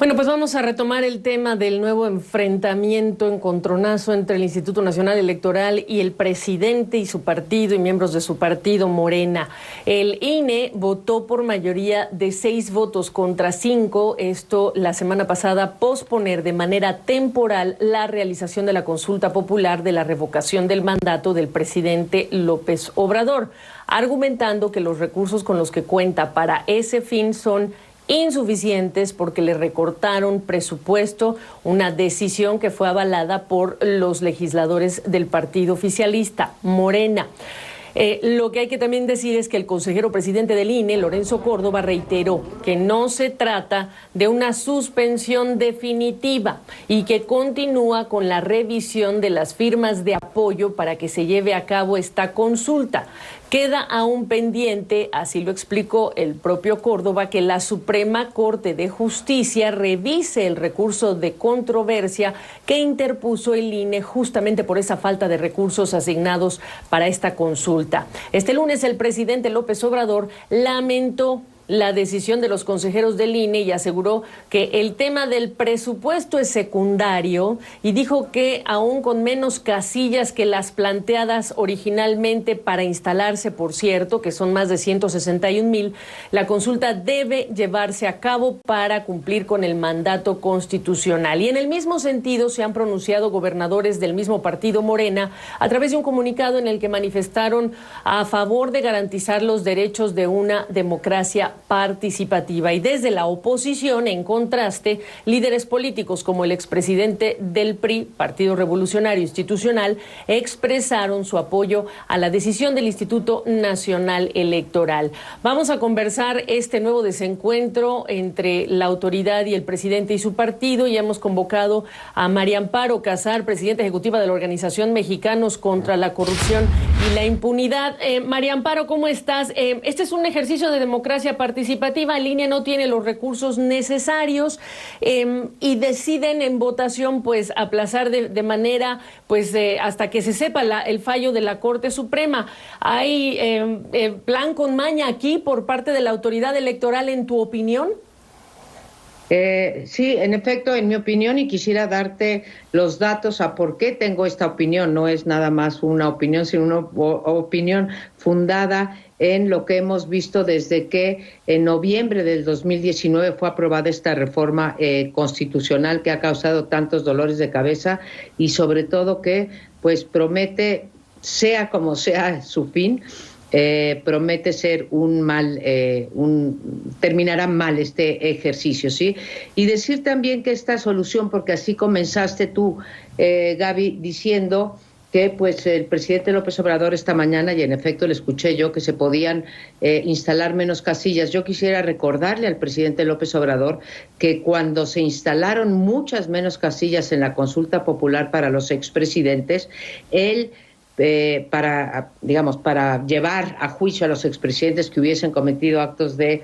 Bueno, pues vamos a retomar el tema del nuevo enfrentamiento, encontronazo entre el Instituto Nacional Electoral y el presidente y su partido y miembros de su partido, Morena. El INE votó por mayoría de 6 votos contra 5, esto la semana pasada, posponer de manera temporal la realización de la consulta popular de la revocación del mandato del presidente López Obrador, argumentando que los recursos con los que cuenta para ese fin son insuficientes porque le recortaron presupuesto, una decisión que fue avalada por los legisladores del partido oficialista, Morena. Lo que hay que también decir es que el consejero presidente del INE, Lorenzo Córdoba, reiteró que no se trata de una suspensión definitiva y que continúa con la revisión de las firmas de apoyo para que se lleve a cabo esta consulta. Queda aún pendiente, así lo explicó el propio Córdoba, que la Suprema Corte de Justicia revise el recurso de controversia que interpuso el INE justamente por esa falta de recursos asignados para esta consulta. Este lunes el presidente López Obrador lamentó la decisión de los consejeros del INE y aseguró que el tema del presupuesto es secundario y dijo que aún con menos casillas que las planteadas originalmente para instalarse, por cierto, que son más de 161,000, la consulta debe llevarse a cabo para cumplir con el mandato constitucional. Y en el mismo sentido se han pronunciado gobernadores del mismo partido, Morena, a través de un comunicado en el que manifestaron a favor de garantizar los derechos de una democracia participativa. Y desde la oposición, en contraste, líderes políticos como el expresidente del PRI, Partido Revolucionario Institucional, expresaron su apoyo a la decisión del Instituto Nacional Electoral. Vamos a conversar este nuevo desencuentro entre la autoridad y el presidente y su partido, y hemos convocado a María Amparo Casar, presidenta ejecutiva de la Organización Mexicanos contra la Corrupción y la Impunidad. María Amparo, ¿cómo estás? Este es un ejercicio de democracia participativa. El INE no tiene los recursos necesarios y deciden en votación pues aplazar de manera pues hasta que se sepa el fallo de la Corte Suprema. ¿Hay plan con maña aquí por parte de la autoridad electoral, en tu opinión? Sí, en efecto, en mi opinión, y quisiera darte los datos a por qué tengo esta opinión. No es nada más una opinión, sino una opinión fundada en lo que hemos visto desde que en noviembre del 2019 fue aprobada esta reforma constitucional que ha causado tantos dolores de cabeza y sobre todo que pues promete, sea como sea su fin, promete ser terminará mal este ejercicio, ¿sí? Y decir también que esta solución, porque así comenzaste tú, Gaby, diciendo que pues el presidente López Obrador esta mañana, y en efecto le escuché yo, que se podían instalar menos casillas. Yo quisiera recordarle al presidente López Obrador que cuando se instalaron muchas menos casillas en la consulta popular para los expresidentes, él para llevar a juicio a los expresidentes que hubiesen cometido actos de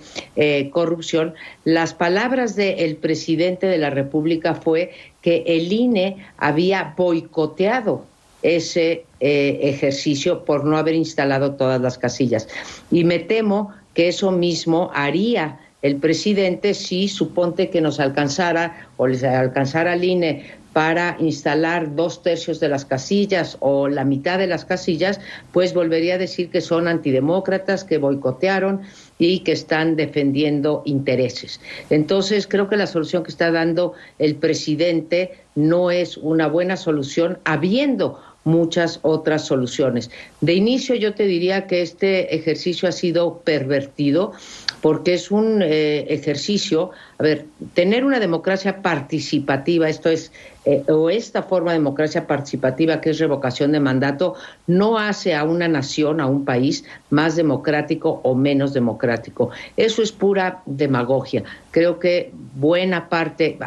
corrupción, las palabras del presidente de la República fue que el INE había boicoteado ese ejercicio por no haber instalado todas las casillas. Y me temo que eso mismo haría el presidente si suponte que nos alcanzara o les alcanzara al INE para instalar 2/3 de las casillas o la mitad de las casillas, pues volvería a decir que son antidemócratas, que boicotearon y que están defendiendo intereses. Entonces, creo que la solución que está dando el presidente no es una buena solución, habiendo muchas otras soluciones. De inicio yo te diría que este ejercicio ha sido pervertido porque es un ejercicio, tener una democracia participativa, esto es, o esta forma de democracia participativa que es revocación de mandato, no hace a una nación, a un país, más democrático o menos democrático. Eso es pura demagogia. Creo que buena parte,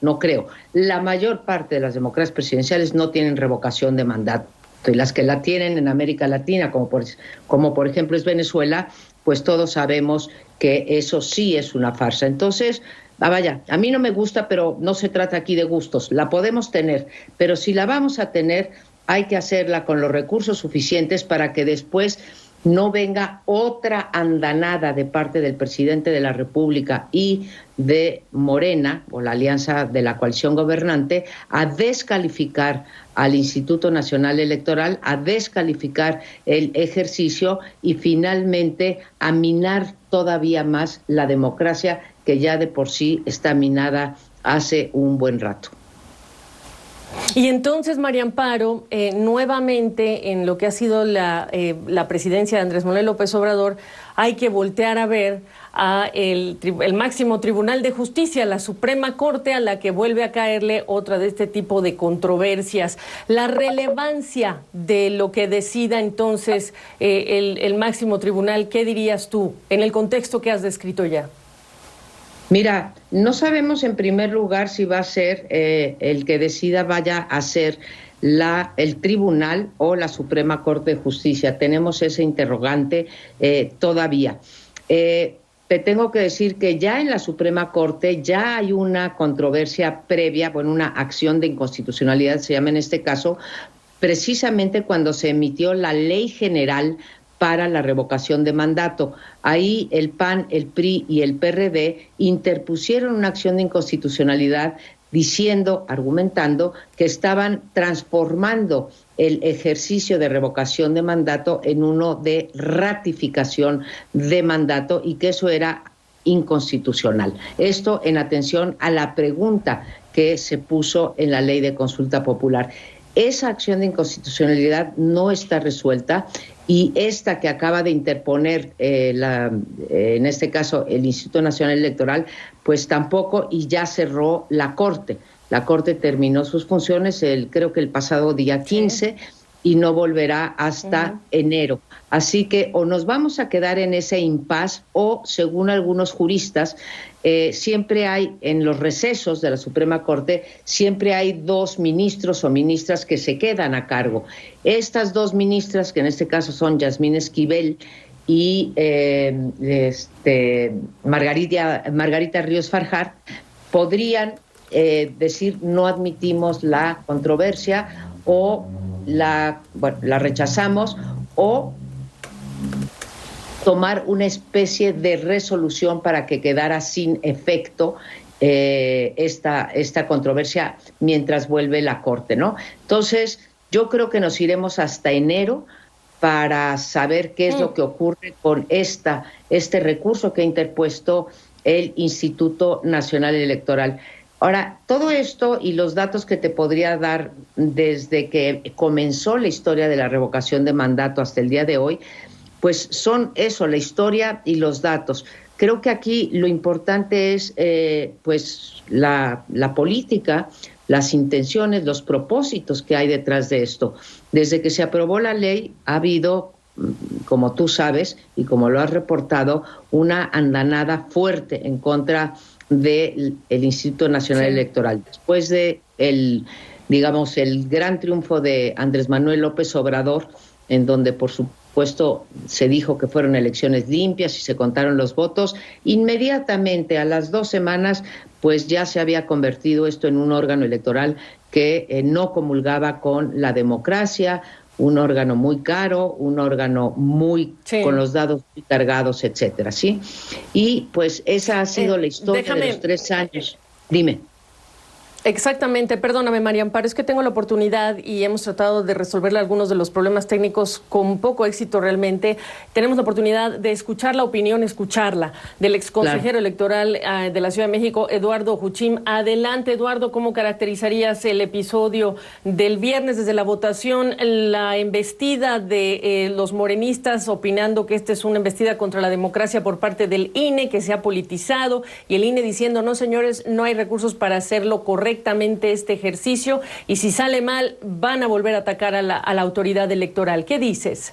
no creo, la mayor parte de las democracias presidenciales no tienen revocación de mandato. Y las que la tienen en América Latina, como por ejemplo es Venezuela, pues todos sabemos que eso sí es una farsa. Entonces, a mí no me gusta, pero no se trata aquí de gustos. La podemos tener, pero si la vamos a tener, hay que hacerla con los recursos suficientes para que después no venga otra andanada de parte del presidente de la República y de Morena, o la alianza de la coalición gobernante, a descalificar al Instituto Nacional Electoral, a descalificar el ejercicio y finalmente a minar todavía más la democracia, que ya de por sí está minada hace un buen rato. Y entonces, María Amparo, nuevamente en lo que ha sido la presidencia de Andrés Manuel López Obrador, hay que voltear a ver a el máximo Tribunal de Justicia, la Suprema Corte, a la que vuelve a caerle otra de este tipo de controversias. La relevancia de lo que decida entonces el máximo tribunal, ¿qué dirías tú en el contexto que has descrito ya? Mira, no sabemos en primer lugar si va a ser el que decida vaya a ser el tribunal o la Suprema Corte de Justicia. Tenemos ese interrogante todavía. Te tengo que decir que ya en la Suprema Corte ya hay una controversia previa, bueno, una acción de inconstitucionalidad, se llama en este caso, precisamente cuando se emitió la Ley General para la revocación de mandato. Ahí el PAN, el PRI y el PRD interpusieron una acción de inconstitucionalidad diciendo, argumentando, que estaban transformando el ejercicio de revocación de mandato en uno de ratificación de mandato y que eso era inconstitucional. Esto en atención a la pregunta que se puso en la ley de consulta popular. Esa acción de inconstitucionalidad no está resuelta y esta que acaba de interponer, en este caso, el Instituto Nacional Electoral, pues tampoco, y ya cerró la Corte. La Corte terminó sus funciones, creo que el pasado día 15, y no volverá hasta enero. Así que o nos vamos a quedar en ese impasse o, según algunos juristas, siempre hay, en los recesos de la Suprema Corte, siempre hay 2 ministros o ministras que se quedan a cargo. Estas 2 ministras, que en este caso son Yasmín Esquivel y Margarita Ríos Farjat, podrían decir no admitimos la controversia o la rechazamos, o tomar una especie de resolución para que quedara sin efecto esta controversia mientras vuelve la Corte, ¿no? Entonces, yo creo que nos iremos hasta enero para saber qué es lo que ocurre con este recurso que ha interpuesto el Instituto Nacional Electoral. Ahora, todo esto y los datos que te podría dar desde que comenzó la historia de la revocación de mandato hasta el día de hoy, pues son eso, la historia y los datos. Creo que aquí lo importante es pues la política, las intenciones, los propósitos que hay detrás de esto. Desde que se aprobó la ley ha habido, como tú sabes y como lo has reportado, una andanada fuerte en contra del Instituto Nacional Electoral. Después de el gran triunfo de Andrés Manuel López Obrador, en donde por supuesto se dijo que fueron elecciones limpias y se contaron los votos, inmediatamente a las 2 semanas pues ya se había convertido esto en un órgano electoral que no comulgaba con la democracia, un órgano muy caro, un órgano muy con los dados muy cargados, etcétera, ¿sí? Y pues esa ha sido la historia de los 3 años. Dime. Exactamente, perdóname María Amparo, es que tengo la oportunidad y hemos tratado de resolverle algunos de los problemas técnicos con poco éxito realmente. Tenemos la oportunidad de escuchar la opinión, del exconsejero electoral de la Ciudad de México, Eduardo Juchim. Adelante, Eduardo, ¿cómo caracterizarías el episodio del viernes desde la votación, la embestida de los morenistas opinando que esta es una embestida contra la democracia por parte del INE, que se ha politizado, y el INE diciendo, no señores, no hay recursos para hacerlo correctamente este ejercicio, y si sale mal van a volver a atacar a la autoridad electoral? ¿Qué dices?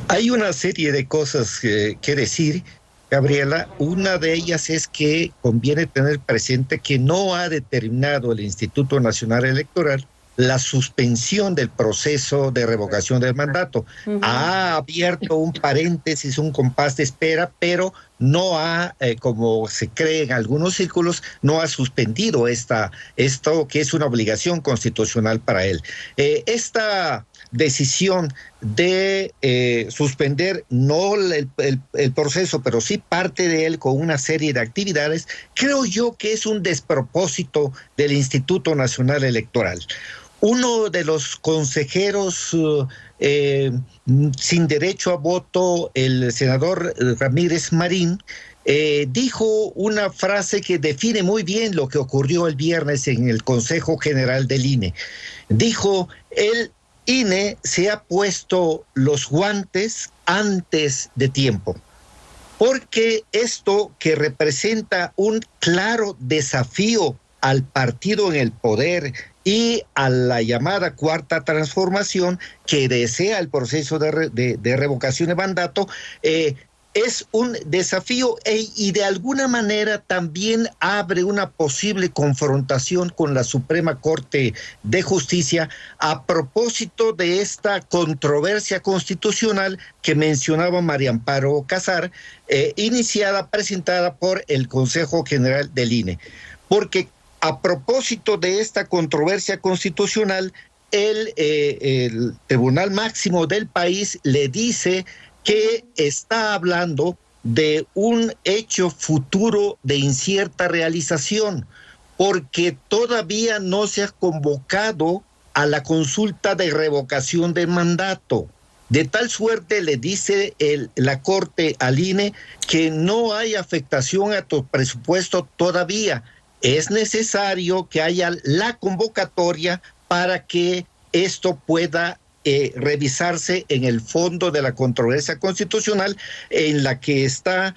Hay una serie de cosas que decir, Gabriela. Una de ellas es que conviene tener presente que no ha determinado el Instituto Nacional Electoral la suspensión del proceso de revocación del mandato. Ha abierto un paréntesis, un compás de espera, pero no ha, como se cree en algunos círculos, no ha suspendido esto que es una obligación constitucional para él. Esta decisión de suspender no el proceso, pero sí parte de él con una serie de actividades, creo yo que es un despropósito del Instituto Nacional Electoral. Uno de los consejeros sin derecho a voto, el senador Ramírez Marín, dijo una frase que define muy bien lo que ocurrió el viernes en el Consejo General del INE. Dijo, el INE se ha puesto los guantes antes de tiempo, porque esto que representa un claro desafío al partido en el poder y a la llamada cuarta transformación que desea el proceso de revocación de mandato, es un desafío y de alguna manera también abre una posible confrontación con la Suprema Corte de Justicia a propósito de esta controversia constitucional que mencionaba María Amparo Casar, presentada por el Consejo General del INE. Porque a propósito de esta controversia constitucional, el Tribunal Máximo del país le dice que está hablando de un hecho futuro de incierta realización, porque todavía no se ha convocado a la consulta de revocación de mandato. De tal suerte le dice la Corte al INE que no hay afectación a tu presupuesto todavía. Es necesario que haya la convocatoria para que esto pueda revisarse en el fondo de la controversia constitucional en la que está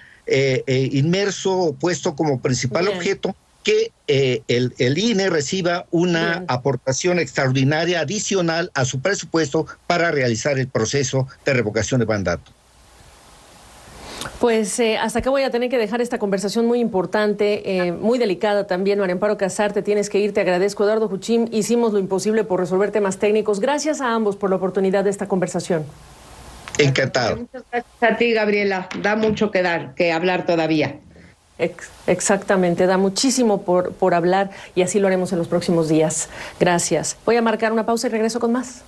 inmerso o puesto como principal objeto que el INE reciba una aportación extraordinaria adicional a su presupuesto para realizar el proceso de revocación de mandato. Pues hasta acá voy a tener que dejar esta conversación muy importante, muy delicada también. María Amparo Casar, te tienes que ir, te agradezco. Eduardo Juchín, hicimos lo imposible por resolver temas técnicos. Gracias a ambos por la oportunidad de esta conversación. Encantado. Muchas gracias a ti, Gabriela. Da mucho que hablar todavía. Exactamente, da muchísimo por hablar y así lo haremos en los próximos días. Gracias. Voy a marcar una pausa y regreso con más.